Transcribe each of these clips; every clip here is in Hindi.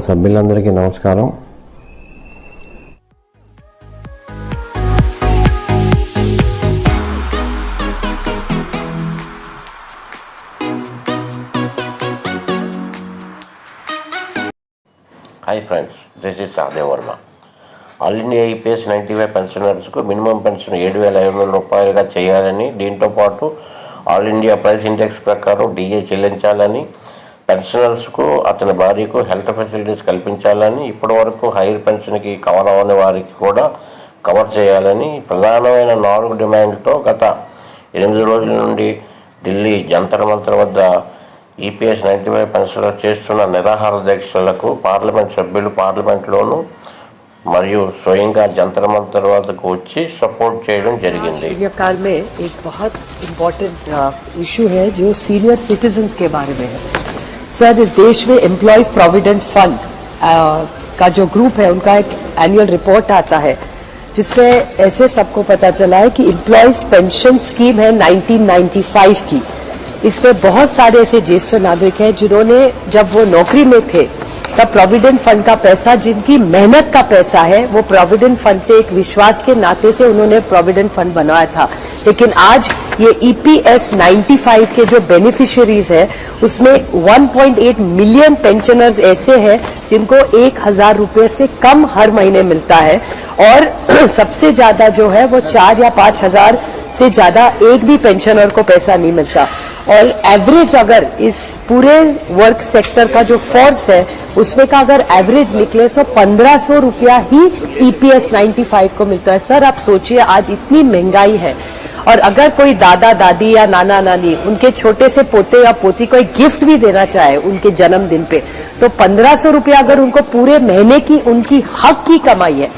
సభ్యులందరికీ నమస్కారం. Hi friends, this is Sahadev Varma. All India EPS 95 పెన్షనర్స్కు మినిమం పెన్షన్ 7,500 రూపాయలుగా చేయాలని, దీంతో పాటు ఆల్ ఇండియా ప్రైస్ ఇండెక్స్ ప్రకారం డిఏ చెల్లించాలని, పెన్షనర్స్కు అతని భార్యకు హెల్త్ ఫెసిలిటీస్ కల్పించాలని, ఇప్పటి వరకు హైయర్ పెన్షన్కి కవర్ అవ్వని వారికి కూడా కవర్ చేయాలని ప్రధానమైన 4 డిమాండ్లతో గత 8 రోజుల నుండి ఢిల్లీ జంతర్ మంతర్ వద్ద ఈపీఎస్ 95 పెన్షనర్ చేస్తున్న నిరాహార దీక్షలకు పార్లమెంట్ సభ్యులు పార్లమెంట్లోనూ మరియు స్వయంగా జంతర్ మంతర్ వద్దకు వచ్చి సపోర్ట్ చేయడం జరిగింది. काल में एक बहुत इम्पोर्टेंट इशू है जो सीनियर सिटीजन्स के बारे में है. सर, इस देश में एम्प्लॉयज प्रोविडेंट फंड का जो ग्रुप है उनका एक एनुअल रिपोर्ट आता है जिसमें ऐसे सबको पता चला है कि एम्प्लॉयज पेंशन स्कीम है 1995 की. इसमें बहुत सारे ऐसे ज्येष्ठ नागरिक हैं जिन्होंने जब वो नौकरी में थे तब प्रोविडेंट फंड का पैसा, जिनकी मेहनत का पैसा है, वो प्रोविडेंट फंड से एक विश्वास के नाते से उन्होंने प्रोविडेंट फंड बनाया था. लेकिन आज ये ईपीएस 95 के जो बेनिफिशियरीज है उसमें 1.8 मिलियन पेंशनर्स ऐसे हैं जिनको 1,000 रुपए से कम हर महीने मिलता है और सबसे ज्यादा जो है वो 4 या 5,000 से ज्यादा एक भी पेंशनर को पैसा नहीं मिलता. और एवरेज अगर इस पूरे वर्क सेक्टर का जो फोर्स है उसमें का अगर एवरेज निकले तो 1,500 रुपया ही ईपीएस 95 को मिलता है. सर, आप सोचिए आज इतनी महंगाई है और अगर कोई दादा दादी या नाना नानी उनके छोटे से पोते या पोती को एक गिफ्ट भी देना चाहे उनके जन्मदिन पे, तो 1,500 रुपया अगर उनको पूरे महीने की उनकी हक की कमाई है,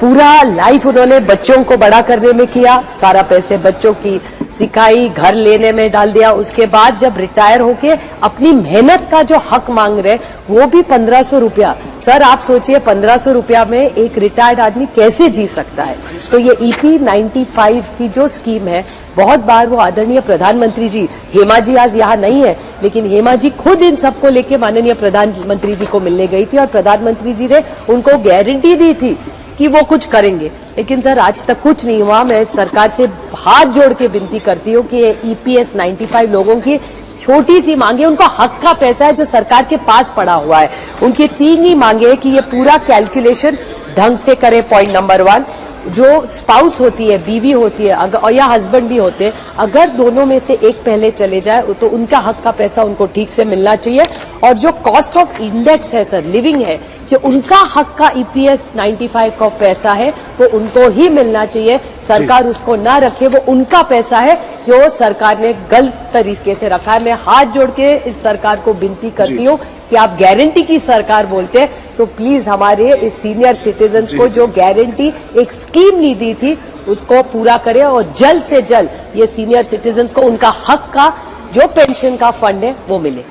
पूरा लाइफ उन्होंने बच्चों को बड़ा करने में किया, सारा पैसे बच्चों की सिखाई, घर लेने में डाल दिया, उसके बाद जब रिटायर होके अपनी मेहनत का जो हक मांग रहे वो भी 1,500 रुपया. सर, आप सोचिए 1,500 रुपया में एक रिटायर्ड आदमी कैसे जी सकता है. तो ये ईपी 95 की जो स्कीम है, बहुत बार वो आदरणीय प्रधानमंत्री जी, हेमा जी आज यहाँ नहीं है, लेकिन हेमा जी खुद इन सबको लेके माननीय प्रधानमंत्री जी को मिलने गई थी और प्रधानमंत्री जी ने उनको गारंटी दी थी कि वो कुछ करेंगे. लेकिन सर, आज तक कुछ नहीं हुआ. मैं सरकार से हाथ जोड़ के विनती करती हूँ कि ईपीएस 95 लोगों की छोटी सी मांगे, उनको हक का पैसा है जो सरकार के पास पड़ा हुआ है, उनकी 3 ही मांगे कि ये पूरा कैलकुलेशन ढंग से करे. पॉइंट नंबर 1, जो स्पाउस होती है, बीवी होती है अगर, और या हस्बैंड भी होते हैं, अगर दोनों में से एक पहले चले जाए तो उनका हक का पैसा उनको ठीक से मिलना चाहिए. और जो कॉस्ट ऑफ इंडेक्स है सर, लिविंग है, जो उनका हक का ईपीएस 95 का पैसा है वो उनको ही मिलना चाहिए. सरकार उसको ना रखे, वो उनका पैसा है जो सरकार ने गलत तरीके से रखा है. मैं हाथ जोड़ के इस सरकार को विनती करती हूँ कि आप गारंटी की सरकार बोलते हैं तो प्लीज हमारे इस सीनियर सिटीजन्स को जो गारंटी एक स्कीम नहीं दी थी उसको पूरा करें और जल्द से जल्द ये सीनियर सिटीजन्स को उनका हक का जो पेंशन का फंड है वो मिले.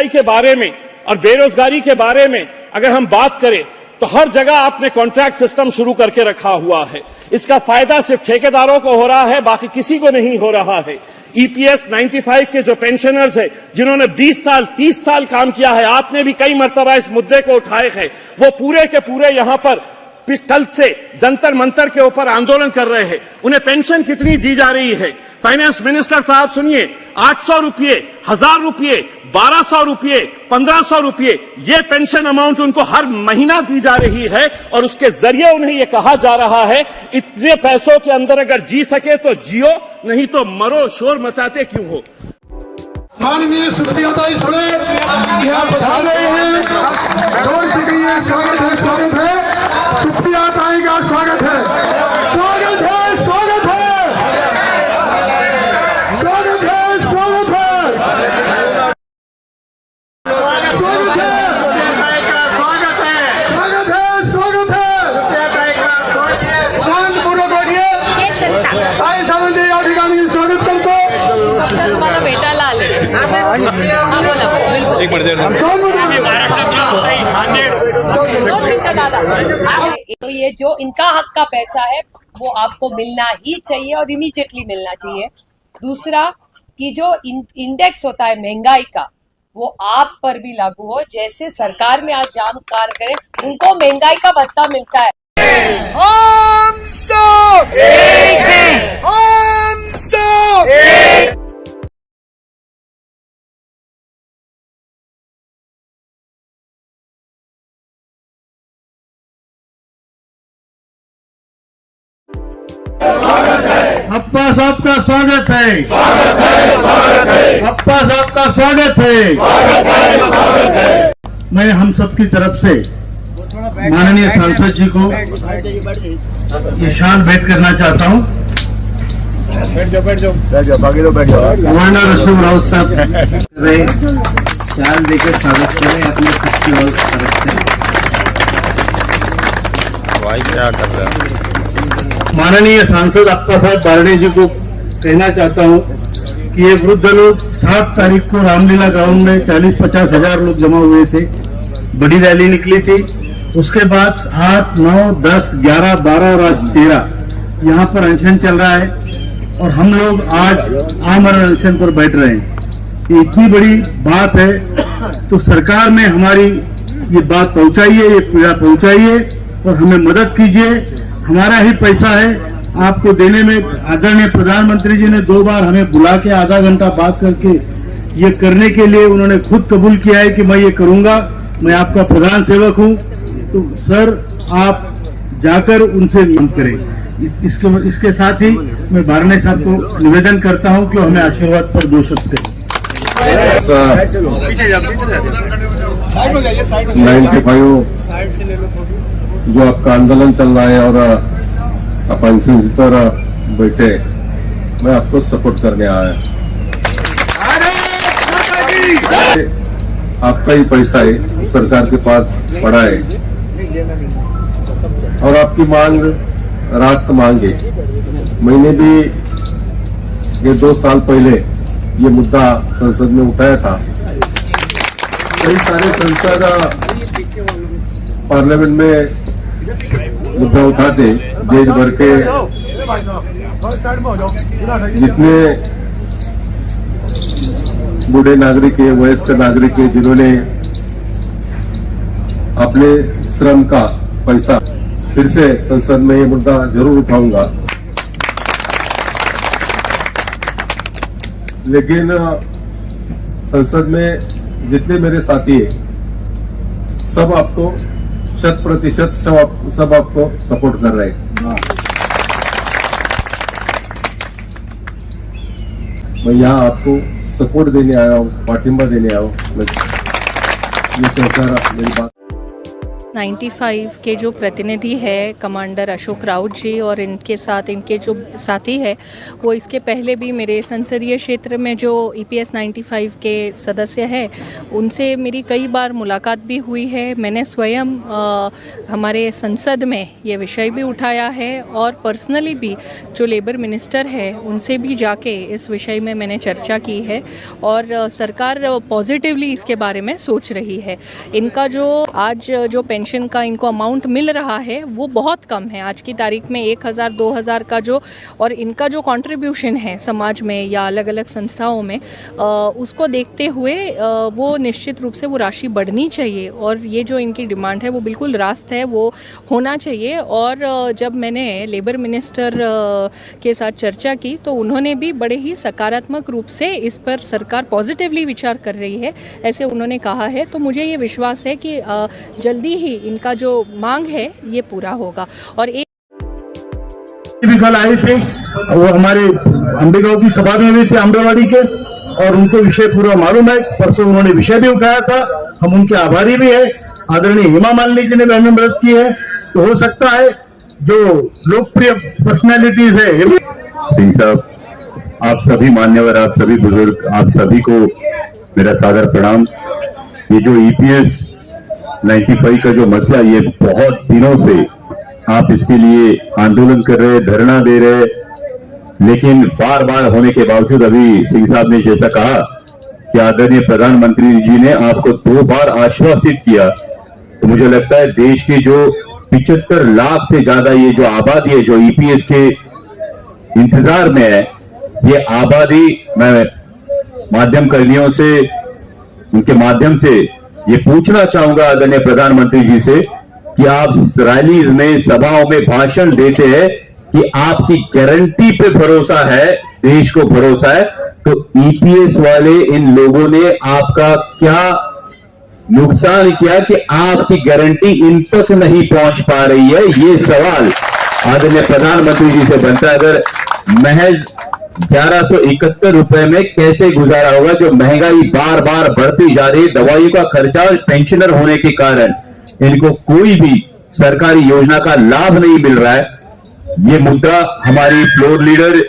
के बारे में और बेरोजगारी के बारे में अगर हम बात करें तो हर जगह आपने कॉन्ट्रैक्ट सिस्टम शुरू करके रखा हुआ है. इसका फायदा सिर्फ ठेकेदारों को हो रहा है, बाकी किसी को नहीं हो रहा है. ईपीएस 95 के जो पेंशनर्स है जिन्होंने 20 साल 30 साल काम किया है, आपने भी कई मर्तबा इस मुद्दे को उठाए हैं, वो पूरे के पूरे यहां पर कल से जंतर मंतर के ऊपर आंदोलन कर रहे हैं. उन्हें पेंशन कितनी दी जा रही है? फाइनेंस मिनिस्टर साहब सुनिए, 800 रुपये, 1,000 रुपये, 1,200 रुपये, 1,500 रुपये, ये पेंशन अमाउंट उनको हर महीना दी जा रही है और उसके जरिए उन्हें ये कहा जा रहा है इतने पैसों के अंदर अगर जी सके तो जियो, नहीं तो मरो. शोर मचाते क्यों हो? माननीय सुप्रिया ताई सुने यहाँ बता रहे हैं, जोर से कहिए स्वागत है, स्वागत है. सुप्रिया ताई का स्वागत है, स्वागत है, स्वागत है, स्वागत है, स्वागत है, स्वागत है, स्वागत है, स्वागत है, स्वागत है. शांतपूर्वक बैठिए. ताई सामंत या ठिकाणी स्वागत करतो. तुम्हाला भेटायला आले. एक मिनट तो ये जो इनका हक का पैसा है वो आपको मिलना ही चाहिए और इमीडिएटली मिलना चाहिए. दूसरा कि जो इंडेक्स होता है महंगाई का, वो आप पर भी लागू हो। जैसे सरकार में आज जाम कार्य करें, उनको महंगाई का भत्ता मिलता है। हम सब एक हैं, हम सब एक। अप्पा साहब का स्वागत है, स्वागत है, स्वागत है। अप्पा साहब का स्वागत है, स्वागत है, स्वागत है। मैं हम सबकी तरफ से माननीय सांसद जी को ये शाल भेंट करना चाहता हूँ। गवर्नर अशोक राउत साहब शाल देकर स्वागत करें अपने सबकी ओर तरफ से। भाई क्या कर रहे हैं? माननीय सांसद अप्पा साहब बारडे जी को कहना चाहता हूँ कि ये वृद्ध लोग 7 तारीख को रामलीला ग्राउंड में 40-50 हजार लोग जमा हुए थे, बड़ी रैली निकली थी। उसके बाद 8, 9, 10, 11, 12 और आज 13 यहाँ पर अनशन चल रहा है और हम लोग आज आमरण अनशन पर बैठ रहे हैं। ये इतनी बड़ी बात है तो सरकार में हमारी ये बात पहुंचाइए, ये पीड़ा पहुंचाइए और हमें मदद कीजिए। हमारा ही पैसा है, आपको देने में आदरणीय प्रधानमंत्री जी ने 2 बार हमें बुला के आधा घंटा बात करके ये करने के लिए उन्होंने खुद कबूल किया है कि मैं ये करूंगा, मैं आपका प्रधान सेवक हूं। तो सर आप जाकर उनसे काम करें। इसके साथ ही मैं बारने साहब को निवेदन करता हूं कि हमें आशीर्वाद पर दो सकते हैं। 95 जो आपका आंदोलन चल रहा है और अपन सिंह पर बैठे, मैं आपको सपोर्ट करने आया। आपका ही पैसा है, सरकार के पास पड़ा है और आपकी मांग राष्ट्र मांग है। मैंने भी ये 2 साल पहले ये मुद्दा संसद में उठाया था। कई सारे संसद पार्लियामेंट में मुद्दा उठाते, देश भर के जितने बूढ़े नागरिक है, वयस्क नागरिक है, जिन्होंने अपने श्रम का पैसा, फिर से संसद में ये मुद्दा जरूर उठाऊंगा। लेकिन संसद में जितने मेरे साथी है सब आपको 100% सब आपको सपोर्ट कर रहे हैं। मैं यहाँ आपको सपोर्ट देने आया हूँ, पाठिंबा देने आया हूँ। ये कहकर मेरी बात 95 के जो प्रतिनिधि है कमांडर अशोक राउत जी और इनके साथ इनके जो साथी है वो इसके पहले भी मेरे संसदीय क्षेत्र में जो EPS 95 के सदस्य हैं उनसे मेरी कई बार मुलाकात भी हुई है। मैंने स्वयं हमारे संसद में ये विषय भी उठाया है और पर्सनली भी जो लेबर मिनिस्टर है उनसे भी जाके इस विषय में मैंने चर्चा की है और सरकार पॉजिटिवली इसके बारे में सोच रही है। इनका जो आज जो पेंशन का इनको अमाउंट मिल रहा है वो बहुत कम है। आज की तारीख में 1000-2000 का जो और इनका जो कंट्रीब्यूशन है समाज में या अलग अलग संस्थाओं में उसको देखते हुए वो निश्चित रूप से वो राशि बढ़नी चाहिए और ये जो इनकी डिमांड है वो बिल्कुल रास्त है, वो होना चाहिए। और जब मैंने लेबर मिनिस्टर के साथ चर्चा की तो उन्होंने भी बड़े ही सकारात्मक रूप से इस पर सरकार पॉजिटिवली विचार कर रही है, ऐसे उन्होंने कहा है। तो मुझे ये विश्वास है कि जल्दी ही इनका जो मांग है ये पूरा होगा। और एक भी कल आए थे, वो हमारे अंबेगांव की सभा में भी थे आंबेवाड़ी के और उनको विषय पूरा मालूम है। परसों उन्होंने विषय भी उठाया था, हम उनके आभारी भी है। आदरणीय हेमा मालिनी जी ने भी हमें मदद की है। तो हो सकता है जो लोकप्रिय पर्सनैलिटीज है सिंह साहब, आप सभी मान्यवर, आप सभी बुजुर्ग, आप सभी को मेरा सादर प्रणाम। ये जो EPS 95 का जो मसला, ये बहुत दिनों से आप इसके लिए आंदोलन कर रहे, धरना दे रहे, लेकिन बार बार होने के बावजूद अभी सिंह साहब ने जैसा कहा कि आदरणीय प्रधानमंत्री जी ने आपको 2 बार आश्वासित किया, तो मुझे लगता है देश के जो 75 लाख से ज्यादा ये जो आबादी है जो EPS के इंतजार में है, ये आबादी मैं माध्यम कर्मियों से उनके माध्यम से ये पूछना चाहूंगा आदरणीय प्रधानमंत्री जी से कि आप रैलीज में, सभाओं में भाषण देते हैं कि आपकी गारंटी पे भरोसा है, देश को भरोसा है, तो ईपीएस वाले इन लोगों ने आपका क्या नुकसान किया कि आपकी गारंटी इन तक नहीं पहुंच पा रही है? ये सवाल आदरणीय प्रधानमंत्री जी से बनता है। अगर महज 1171 रुपए में कैसे गुजारा होगा, जो महंगाई बार बार बढ़ती जा रही है, दवाइयों का खर्चा और पेंशनर होने के कारण इनको कोई भी सरकारी योजना का लाभ नहीं मिल रहा है। ये मुद्दा हमारी फ्लोर लीडर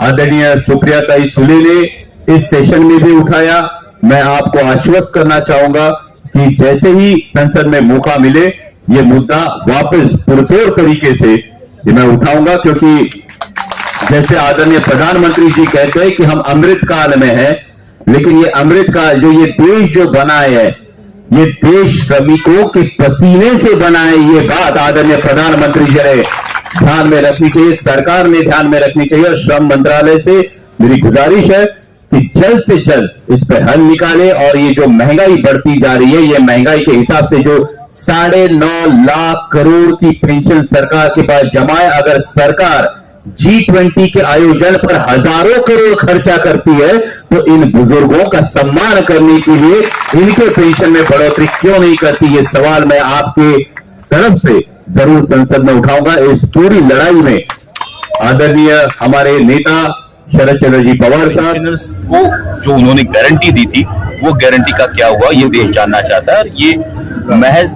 आदरणीय सुप्रिया सुले ने इस सेशन में भी उठाया। मैं आपको आश्वस्त करना चाहूंगा कि जैसे ही संसद में मौका मिले ये मुद्दा वापस पुरजोर तरीके से ये मैं उठाऊंगा, क्योंकि जैसे आदरणीय प्रधानमंत्री जी कहते हैं कि हम अमृत काल में हैं, लेकिन ये अमृत काल जो ये देश जो बना है, ये देश श्रमिकों के पसीने से बना है। ये बात आदरणीय प्रधानमंत्री जी ने ध्यान में रखनी चाहिए, सरकार ने ध्यान में रखनी चाहिए। और श्रम मंत्रालय से मेरी गुजारिश है कि जल्द से जल्द इस पर हल निकाले और ये जो महंगाई बढ़ती जा रही है, ये महंगाई के हिसाब से जो 9.5 लाख करोड़ की पेंशन सरकार के पास जमा है, अगर सरकार G20 के आयोजन पर हजारों करोड़ खर्चा करती है तो इन बुजुर्गों का सम्मान करने के लिए इनके पेंशन में बढ़ोतरी क्यों नहीं करती? ये सवाल मैं आपके तरफ से जरूर संसद में उठाऊंगा। इस पूरी लड़ाई में आदरणीय हमारे नेता शरद चंद्र जी पवार साहब को जो उन्होंने गारंटी दी थी, वो गारंटी का क्या हुआ ये देश जानना चाहता है। और ये महज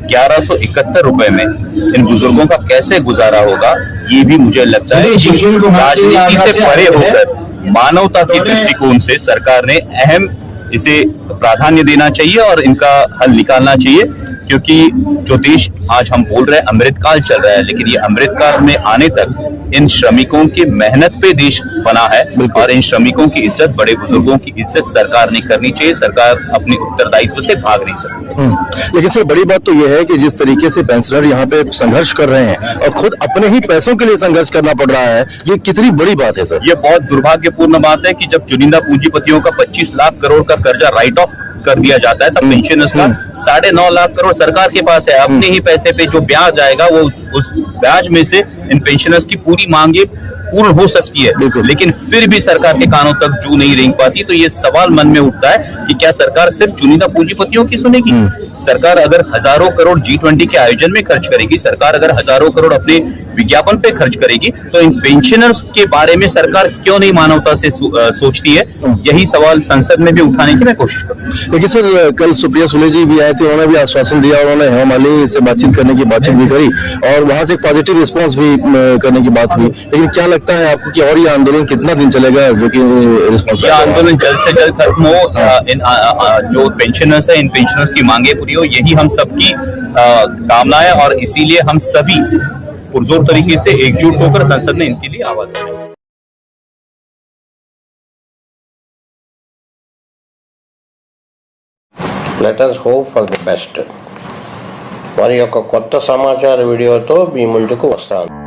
1171 रुपए में इन बुजुर्गों का कैसे गुजारा होगा, ये भी मुझे लगता है राजनीति से परे होकर मानवता के दृष्टिकोण से सरकार ने अहम इसे प्राधान्य देना चाहिए और इनका हल निकालना चाहिए। क्योंकि जो देश आज हम बोल रहे हैं अमृतकाल चल रहा है, लेकिन ये अमृतकाल में आने तक इन श्रमिकों की मेहनत पे देश बना है और इन श्रमिकों की इज्जत, बड़े बुजुर्गों की इज्जत सरकार ने करनी चाहिए। सरकार अपने उत्तरदायित्व से भाग नहीं सकती। लेकिन सर बड़ी बात तो यह है कि जिस तरीके से पेंशनर यहाँ पे संघर्ष कर रहे हैं और खुद अपने ही पैसों के लिए संघर्ष करना पड़ रहा है, ये कितनी बड़ी बात है सर? ये बहुत दुर्भाग्यपूर्ण बात है कि जब चुनिंदा पूंजीपतियों का 25 लाख करोड़ का कर्जा राइट ऑफ कर दिया जाता है, तब पेंशनर्स का 9.5 लाख करोड़ सरकार के पास है। अपने ही पैसे पे जो ब्याज आएगा, वो उस ब्याज में से इन पेंशनर्स की पूरी मांगे पूर्ण हो सकती है, लेकिन फिर भी सरकार के कानों तक जू नहीं रेंग पाती। तो ये सवाल मन में उठता है कि क्या सरकार सिर्फ चुनिंदा पूंजीपतियों की सुनेगी? सरकार अगर हजारों करोड़ G20 के आयोजन में खर्च करेगी, सरकार अगर हजारों करोड़ अपने विज्ञापन पे खर्च करेगी, तो इन पेंशनर्स के बारे में सरकार क्यों नहीं मानवता से सोचती है? यही सवाल संसद में भी उठाने की मैं कोशिश करूंगा। लेकिन सर कल सुप्रिया सुले जी भी आए थे, उन्होंने भी आश्वासन दिया, उन्होंने हेमा मालिनी से बातचीत करने की बातचीत भी करी और वहां से एक पॉजिटिव रिस्पॉन्स भी करने की बात हुई। लेकिन क्या लगता है आपको कि और ये आंदोलन कितना दिन चलेगा? जो कि रिस्पॉन्स ये आंदोलन जल्द से जल्द खत्म हो, इन जो पेंशनर्स है, इन पेंशनर्स की मांगे पूरी हो, यही हम सबकी कामना है और इसीलिए हम सभी पुरजोर तरीके से एकजुट होकर संसद में इनके लिए आवाज उठाएंगे। Let us hope for the best. మరి యొక్క కొత్త సమాచార వీడియోతో మీ ముందుకు వస్తాను.